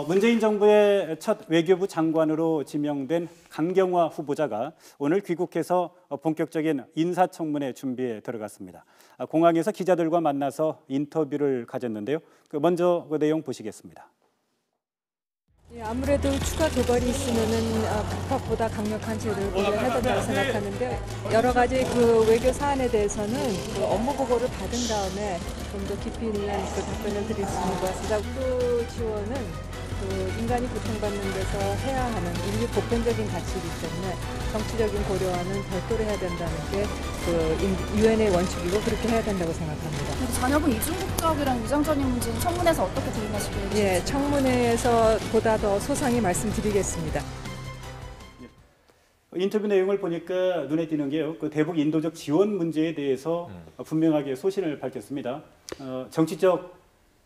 문재인 정부의 첫 외교부 장관으로 지명된 강경화 후보자가 오늘 귀국해서 본격적인 인사청문회 준비에 들어갔습니다. 공항에서 기자들과 만나서 인터뷰를 가졌는데요. 먼저 그 내용 보시겠습니다. 아무래도 추가 도발이 있으면은 북핵보다 강력한 제도를 고려해야 된다고 생각하는데 여러 가지 그 외교 사안에 대해서는 그 업무 보고를 받은 다음에 좀 더 깊이 있는 그 답변을 드릴 수 있는 것 같습니다. 외교 지원은 그 인간이 고통받는 데서 해야 하는 인류 보편적인 가치이기 때문에 정치적인 고려와는 별도로 해야 된다는 게 그 유엔의 원칙이고 그렇게 해야 된다고 생각합니다. 자녀분 이중 국적이랑 위장 전입 문제는 청문회에서 어떻게 대응하실 건지? 예, 청문회에서 보다 더 소상히 말씀드리겠습니다. 인터뷰 내용을 보니까 눈에 띄는 게요. 그 대북 인도적 지원 문제에 대해서 분명하게 소신을 밝혔습니다. 정치적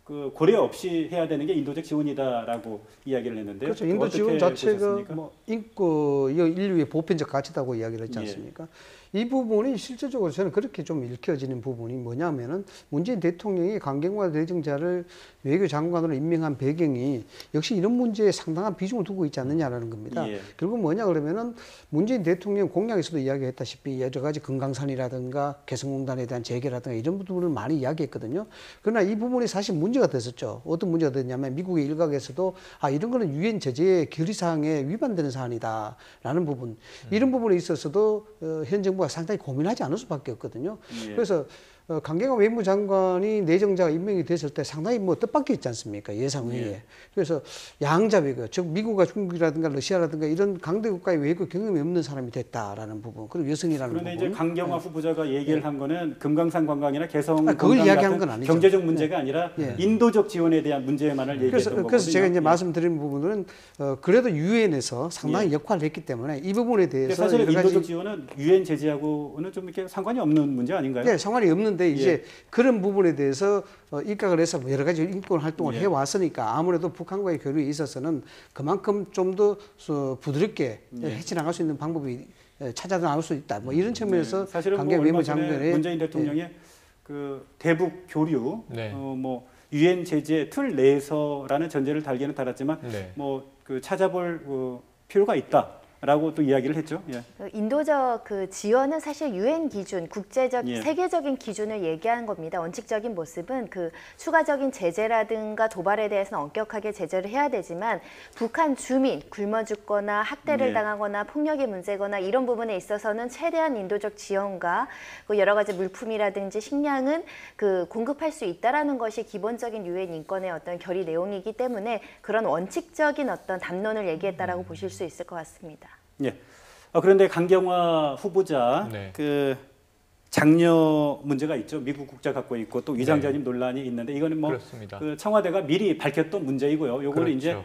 그 고려 없이 해야 되는 게 인도적 지원이다라고 이야기를 했는데요. 그렇죠. 인도 지원 자체가 보셨습니까? 인류의 보편적 가치다고 이야기를 했지 않습니까? 예. 이 부분이 실질적으로 저는 그렇게 좀 읽혀지는 부분이 뭐냐면은 문재인 대통령이 강경화 내정자를 외교장관으로 임명한 배경이 역시 이런 문제에 상당한 비중을 두고 있지 않느냐라는 겁니다. 예. 결국 뭐냐 그러면은 문재인 대통령 공약에서도 이야기했다시피 여러 가지 금강산이라든가 개성공단에 대한 재개라든가 이런 부분을 많이 이야기했거든요. 그러나 이 부분이 사실 문제가 됐었죠. 어떤 문제가 됐냐면 미국의 일각에서도 이런 거는 유엔 제재의 결의사항에 위반되는 사안이다라는 부분. 이런 부분에 있어서도 현 정부가 상당히 고민하지 않을 수밖에 없거든요. 예. 그래서 강경화 외무장관이 내정자가 임명이 됐을 때 상당히 뜻밖이 있지 않습니까? 예상외에. 예. 그래서 양자 외교, 즉 미국과 중국이라든가 러시아라든가 이런 강대 국가의 외교 경험이 없는 사람이 됐다라는 부분, 그리고 여성이라는 부분. 그런데 이제 강경화 후보자가 얘기를 한 거는 금강산 관광이나 개성 그걸 관광 이야기한 같은 건 아니죠. 경제적 문제가 아니라 인도적 지원에 대한 문제만을 얘기했던 거거든요. 그래서 제가 이제 말씀드린 부분은 그래도 유엔에서 상당히 역할을 했기 때문에 이 부분에 대해서 사실 인도적 지원은 유엔 제재하고는 좀 이렇게 상관이 없는 문제 아닌가요? 네, 상관이 없는데 이제 그런 부분에 대해서 입각을 해서 여러 가지 인권 활동을 해왔으니까 아무래도 북한과의 교류에 있어서는 그만큼 좀 더 부드럽게 헤쳐나갈 수 있는 방법이 찾아 나올 수 있다. 뭐 이런 측면에서 사실은 강경 외무장관의 문재인 대통령의 그 대북 교류, 뭐 유엔 제재 틀 내에서라는 전제를 달기는 달았지만 뭐 그 찾아볼 필요가 있다. 라고 또 이야기를 했죠. 예. 인도적 그 지원은 사실 유엔 기준, 국제적, 세계적인 기준을 얘기한 겁니다. 원칙적인 모습은 그 추가적인 제재라든가 도발에 대해서는 엄격하게 제재를 해야 되지만 북한 주민 굶어 죽거나 학대를 당하거나 폭력의 문제거나 이런 부분에 있어서는 최대한 인도적 지원과 그 여러 가지 물품이라든지 식량은 그 공급할 수 있다라는 것이 기본적인 유엔 인권의 어떤 결의 내용이기 때문에 그런 원칙적인 어떤 담론을 얘기했다라고 보실 수 있을 것 같습니다. 예. 그런데 강경화 후보자 그 장녀 문제가 있죠. 미국 국자 갖고 있고 또 위장 전입 논란이 있는데 이거는 뭐 그 청와대가 미리 밝혔던 문제이고요. 요거는 이제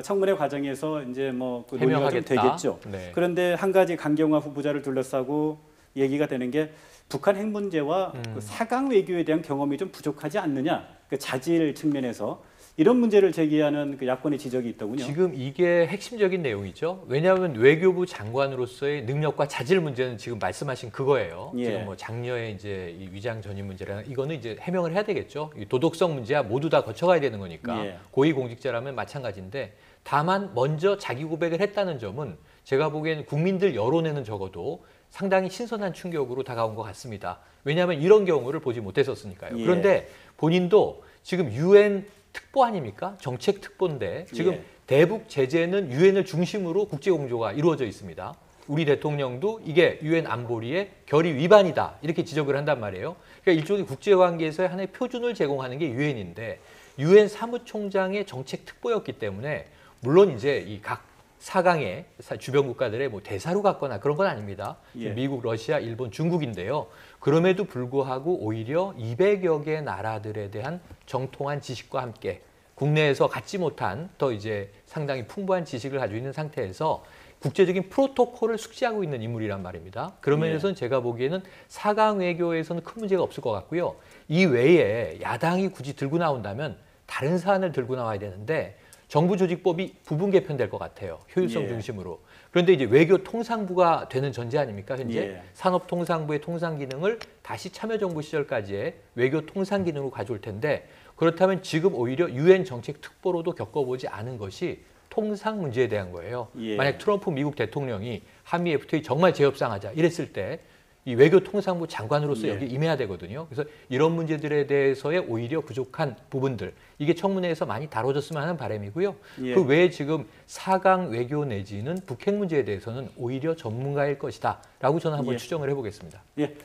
청문회 과정에서 이제 뭐 그 논의가 좀 되겠죠. 그런데 한 가지 강경화 후보자를 둘러싸고 얘기가 되는 게 북한 핵 문제와 그 4강 외교에 대한 경험이 좀 부족하지 않느냐. 그 자질 측면에서 이런 문제를 제기하는 그 야권의 지적이 있더군요. 지금 이게 핵심적인 내용이죠. 왜냐하면 외교부 장관으로서의 능력과 자질 문제는 지금 말씀하신 그거예요. 지금 뭐 장녀의 이제 이 위장 전입 문제라는 이거는 이제 해명을 해야 되겠죠. 이 도덕성 문제야 모두 다 거쳐가야 되는 거니까 고위공직자라면 마찬가지인데 다만 먼저 자기 고백을 했다는 점은 제가 보기에는 국민들 여론에는 적어도 상당히 신선한 충격으로 다가온 것 같습니다. 왜냐하면 이런 경우를 보지 못했었으니까요. 그런데 본인도 지금 유엔 특보 아닙니까? 정책 특보인데 지금 대북 제재는 유엔을 중심으로 국제 공조가 이루어져 있습니다. 우리 대통령도 이게 유엔 안보리의 결의 위반이다 이렇게 지적을 한단 말이에요. 그러니까 일종의 국제 관계에서의 하나의 표준을 제공하는 게 유엔인데 유엔 사무총장의 정책 특보였기 때문에 물론 이제 이 각 4강의 주변 국가들의 뭐 대사로 갔거나 그런 건 아닙니다. 미국, 러시아, 일본, 중국인데요. 그럼에도 불구하고 오히려 200여 개 나라들에 대한 정통한 지식과 함께 국내에서 갖지 못한 더 이제 상당히 풍부한 지식을 가지고 있는 상태에서 국제적인 프로토콜을 숙지하고 있는 인물이란 말입니다. 그런 면에서는 제가 보기에는 4강 외교에서는 큰 문제가 없을 것 같고요. 이 외에 야당이 굳이 들고 나온다면 다른 사안을 들고 나와야 되는데 정부 조직법이 부분 개편될 것 같아요. 효율성 예. 중심으로. 그런데 이제 외교통상부가 되는 전제 아닙니까? 현재 예. 산업통상부의 통상 기능을 다시 참여정부 시절까지의 외교통상 기능으로 가져올 텐데 그렇다면 지금 오히려 유엔 정책 특보로도 겪어보지 않은 것이 통상 문제에 대한 거예요. 예. 만약 트럼프 미국 대통령이 한미 FTA 정말 재협상하자 이랬을 때 이 외교통상부 장관으로서 예. 여기 임해야 되거든요. 그래서 이런 문제들에 대해서의 오히려 부족한 부분들 이게 청문회에서 많이 다뤄졌으면 하는 바람이고요. 예. 그 외에 지금 4강 외교 내지는 북핵 문제에 대해서는 오히려 전문가일 것이다라고 저는 한번 예. 추정을 해보겠습니다. 예.